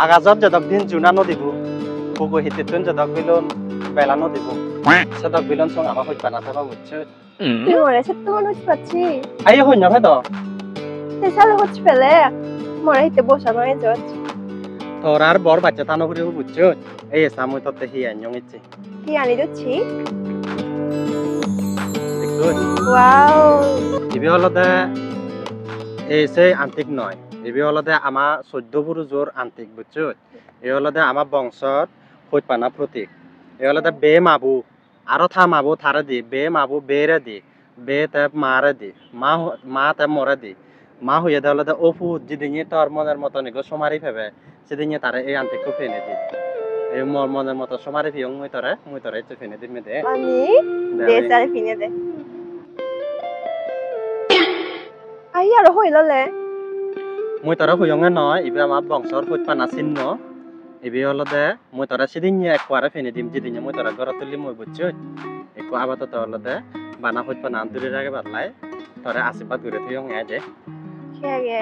আগাজত যদক দিন জুনা নদিব পুকু হিতেতুন যদক বিলন বেলা নদিব সদক বিলন সং আমা হইবা না থাকা বুঝছো তুই মরে সে তো মনে পাচ্ছি আইও হই না ভাই তো তে সালে হচ্ছে ফেলে মরে হিতে বসা নয় যত তোর আর বড় বাচ্চা তানো করে বুঝছো এই সামুই ততে হি আইয়ং ইচ্ছে কি আনি দিচ্ছি গুড ওয়াও ইবি হলদে এই সেই আন্তিক নয় ইবি হলদে আমা 14 পুরুষর আন্তিক বুঝছো এই হলদে আমা বংশর হইপানা প্রতীক এই হলদে বে মাবু আরো থা মাবু থারে দি বে মাবু বেরে দি বে তে মারে দি মা তে মরে দি মা হইয়া দে হলদে ওফু যেদিনে তোর মনের মতো নিগো সমারি ফেবে সেদিনে তারে এই আন্তিককে ফেনে দি এই মোর মনের মতো সমারি ফিয়ং মুই তরে ইচ্ছে ফেনে দি মে দে আমি দে সারে ফিনে দে আই আর হইললে মুই তরে হইয়ং নয় ইবে আমার বংশর হইপানা চিহ্ন ইবি হলদে মুই তরে সেদিনে একবারে ফেনে দিম যেদিনে মুই তরে ঘর তুলি মুই বুঝছো একো আপাতত হলদে বানা হইপানা আন্তরিক আগে বাদলাই তরে আশীর্বাদ করে থইয়ং এ দে খেয়ে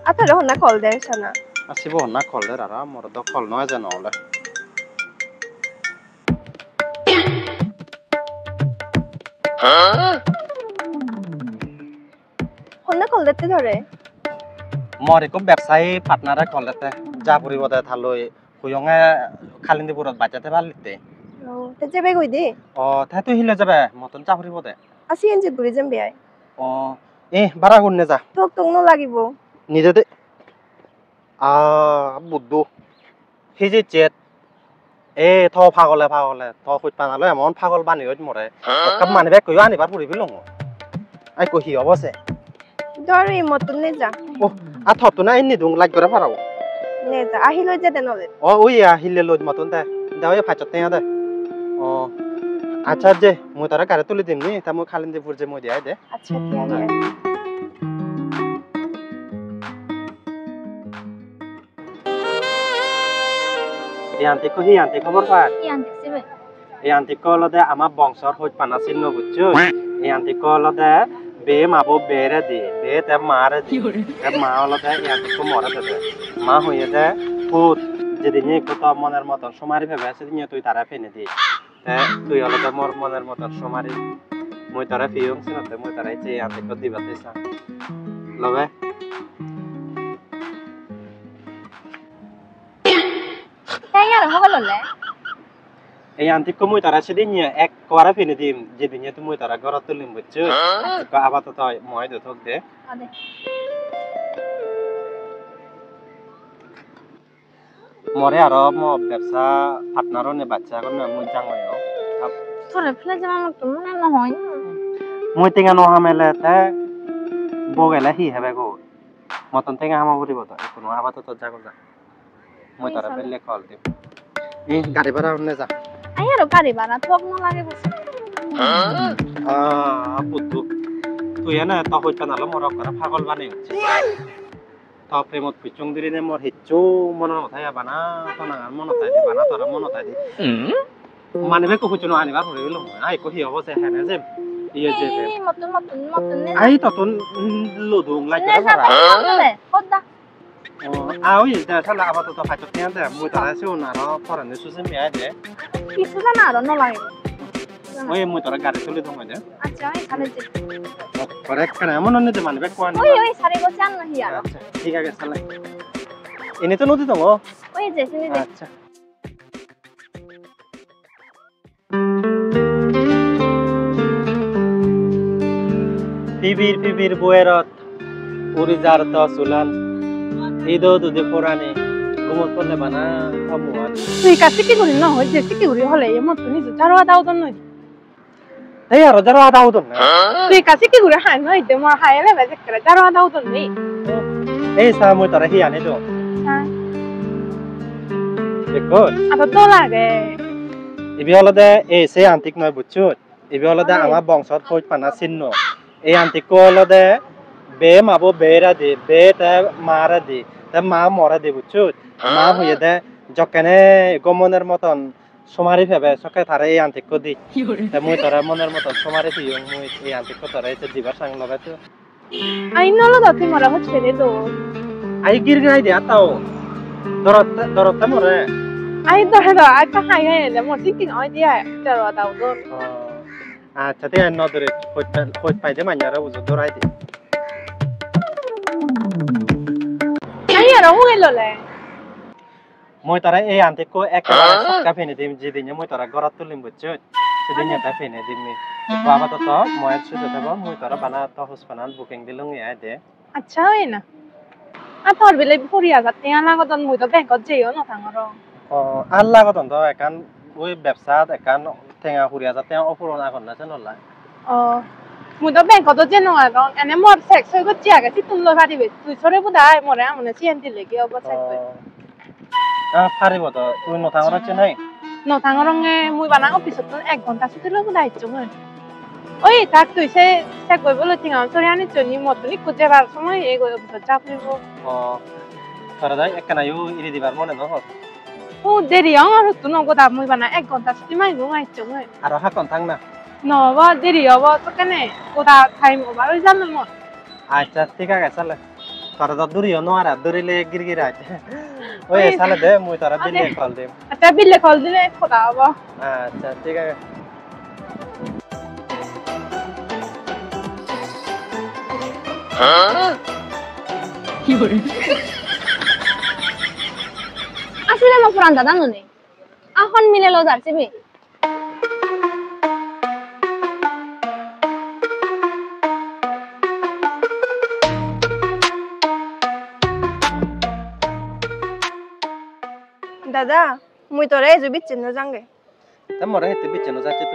আতারে হন্না কল দে শোনা আসিব না খললে রারা মোর তো খল নয় জানো হলে হন্না কল দিতে ধরে মোর একো ব্যবসায়ী পার্টনারে খললেতে যা পরিবদে থালই হুয়ঙে খালিন্দিপুরত বাচ্চাতে ভালিতে ও তে যাবে কই দে ও তাই তুই হিলে যাবে মতন চা পরিবদে আসি এনজি ঘুরে যাম বিয়াই ও এ বারা গুনে যা তোক তোক ন লাগিব নিজে দে বুদ্ধু হি যে চেত এ থ পাগলে থ খুঁজ পানালে এমন পাগল বানি হইত মরে কাপ মানিবে কইও আনিবার পড়ি বিলং আই কহি অবছে দরে মতন নে যা ও আ থতো না এনি দুং লাগ করে ফারাও নে যা আহি লই যা দে নলে ও ওই হিলে লই মতন দে দাও এ ফাচতে দে ও আচ্ছা যে মুই তারা গাড়ি তুলি দিমনি তা মুই খালিন্দিপুর যে মুই দিয়াই দে আচ্ছা কি আগে এই আন্টি কহি আন্টি খবর পায় কি আনতেছি বে এই আন্টি কলদে আমার বংশর হইত পানা চিহ্ন বুঝছো এই আন্টি কলদে বে মাবো বেরে দি বে তে মারে দি তে মা হলদে এই আন্টি কো মরে দেবে মা হইয়ে দে পুত যেদিন কত মনের মতন সমারি ভেবে সেদিন তুই তারা ফেনে দি তে তুই হলদে মোর মনের মতন সমারি মুই তারা ফিয়ং সিনতে মুই তারা এই আন্টি কো দিবাতে সা লবে তাই আর হগললে এই আন্টিক মুই তারা সেদিন এক কোয়ারা ফেনে দিম যেদিন তুমি তারা ঘর তুলিম বুঝছো আপাতত মই দে থক দে আদে মরে আর ব্যবসা পার্টনারও নে বাচ্চা এখন মুই জাঙ্গয় তোরে ফেলে যাম আমার তো মনে নহয় মুই টেঙা নহা মেলে তে বগেলা হি হেবে গো মতন টেঙা হামা বলিব তো কোনো আপাতত যাগো যা মুই তারা বেলে কল দিম এই গাড়ি ভাড়া নে যা আই আর গাড়ি ভাড়া তোক ন লাগে বসে পুতু তুই না তো হইতা নালো মোর করে পাগল বানাই হচ্ছে তো প্রেমত পিচং দিনে মোর হিচ্চু মনৰ কথাই বানা তনা মনতাই দি বানা তোরা মনতাই দি মানিবে কো হুচনো আনিবা হইলো আই কহি অবছে হেনে যে ইয়ে যে মতন নে আই ততন লদুং লাগে ভাড়া লে হদ্দা আই দা থালা আপাতত ফাইতো তেন দে মুই তারা সিও না র ফরানে সুসে মিয়া দে কিছু জানা আর ন লাগে ওই মুই তারা গাড়ি তুলি দম দে আচ্ছা এখানে যে পরে কেন এমন নে মানিবে কোন ওই সারি গো চান না হিয়া আচ্ছা ঠিক আছে চলে এনে তো নদী তো ওই যে শুনি দে আচ্ছা পিবির বয়েরত উড়িজার তো সুলান ইদো দুদে পুরানি গুমত পড়লে বানা থামুয়ান তুই কাছে কি করি না হয় যে কি করি হলে এমন তো নিজে জারো দাও তো নই এই আর যারা আদা হতো না তুই কাছে কি করে হাই নই দে মোর হাইলে বাজে করে জারো দাও তো নই এই সা মই তারা হি আনি তো হ্যাঁ দেখো আবার তো লাগে ইবি হলদে এই সে আন্তিক নয় বুঝছো ইবি হলদে আমার বংশত হইত পানা চিহ্ন এই আন্তিক হলদে বে মাবো বেরা দি বে তে মারা দি তে মা মরা দি বুঝছো মা হইয়ে দে জকেনে গমনের মতন সমারি ফেবে সকে তারে এই আন্তিক দি তে মই তারা মনের মতন সমারি দিও মই এই আন্তিক তারা এসে দিবার সাং লগাইতো আই নলো দতি মরা হচ্ছে রে দো Ai girgirai dia tau. Dorot more. Ai dore do ai ka hai hai le mo tik ting oi dia doro tao don. Jadi no dore hoj pai de manyara uzo dorai di. Ai ya ro ngai lo le. Moi tara ei antik ko ekabare sakka phene dim jidinya moi tara gorat tulim bucchut. Jidinya ta phene dimmi. Baba to moi chude taba moi tara bana to hospanal booking dilung ya de. Acha oi na. A thor bile puriya jatte ala ko don mui to bank ko jeyo no thangoro. Allah ko ton to ekan oi ব্যবসাত ekan tenga huria jate opuron agon na chanola. Mui to bank ko to jeno aron ene mor sek soi ko chia ga situm lo phadi be. Tu sore budai more amone sien dile ge obo sek be. Pharibo to tu no thangora chenai. No thangoro nge mui bana office to 1 ঘন্টা ছুটি lo budai chung. ওই থাক তুই সে সে কই বলে ঠিক আমি তোরে আনি চনি মতনি খুঁজে বার সময় এই গো চাপ নিব তরা দাই একখানা ইউ ইরি দিবার মনে ন হত ও দেরি আমার তো নগো দা মই বানা 1 ঘন্টা ছুটি মাই গো মাই চং আর হাকন থাং না নবা দেরি হবো তো কেনে গোটা টাইম ওভার হই জানো মত আচ্ছা ঠিক আছে চলে তরা দা দূরি ন আর দূরিলে গিরগির আছে ওই চলে দে মই তরা বিলে কল দে আচ্ছা বিলে কল দিলে খোদা হবো আচ্ছা ঠিক আছে আসলে আমার পুরান দাদা ননে এখন মিলে লো যাচ্ছে বে দাদা মুই তোরে জুবি চিহ্ন জাঙ্গে তা মরে হেতে বিচনো যাচ্ছে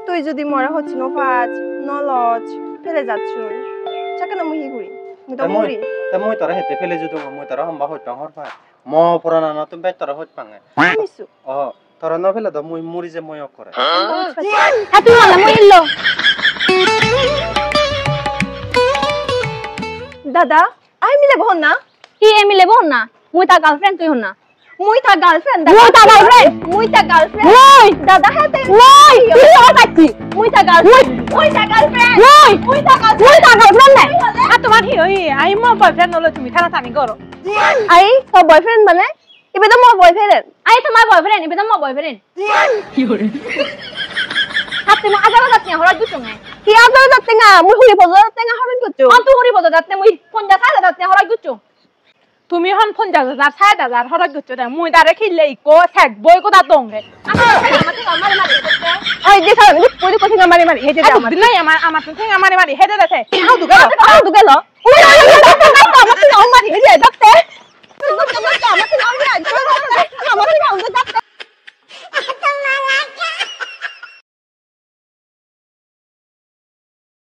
তুই যদি মরা হচ্ছে নো পাঁচ ন লজ ফেলে যাচ্ছ চাকা না মুহি ঘুরি মুই তো মুরি তা মই তোরা হেতে ফেলে যুদু মই তোরা হম্বা হইত হর পা ম পুরানা না তুমি তোরা হইত পাঙ্গে নিছু তোরা ন ফেলে দ মুই মুরি যে মই করে হাতু মালা মই ইল্লো দাদা আই মিলে বহন না কি এমিলে বল না মুই তা গার্লফ্রেন্ড তুই হন না মুই তা গার্লফ্রেন্ড মুই তা গার্লফ্রেন্ড মুই তা গার্লফ্রেন্ড ওই দাদা হাতে ওই তুই আমার পাচ্ছি মুই তা গার্লফ্রেন্ড মুই তা গার্লফ্রেন্ড ওই মুই তা গার্লফ্রেন্ড নাই আর তোমার কি ওই আই মো বয়ফ্রেন্ড হলো তুমি থানা থানি করো আই তো বয়ফ্রেন্ড মানে ইবে তো মোর বয়ফ্রেন্ড আই তোমার বয়ফ্রেন্ড ইবে তো মোর বয়ফ্রেন্ড কি করে হাতে মা আজারা যাচ্ছে হরা দুটো মে কি আদর যাতে না মুই হুরি বজর যাতে না হরন করছো অন্ত হুরি বদ যাচ্ছে মুই ফোন যা সাজা যাচ্ছে হরা দুটো তুমি হন 50,000 60,000 হরন করছো দে মুই দারে খিলে ইকো সেক বই কোদা দঙ্গে মারি মারি আই যে সারা আমি কই কই মারি মারি হেজে আমার দিলাই আমার তো থেকে মারি হেজে দেছে আউ দুগেল উই আমার মারি হেজে দেখতে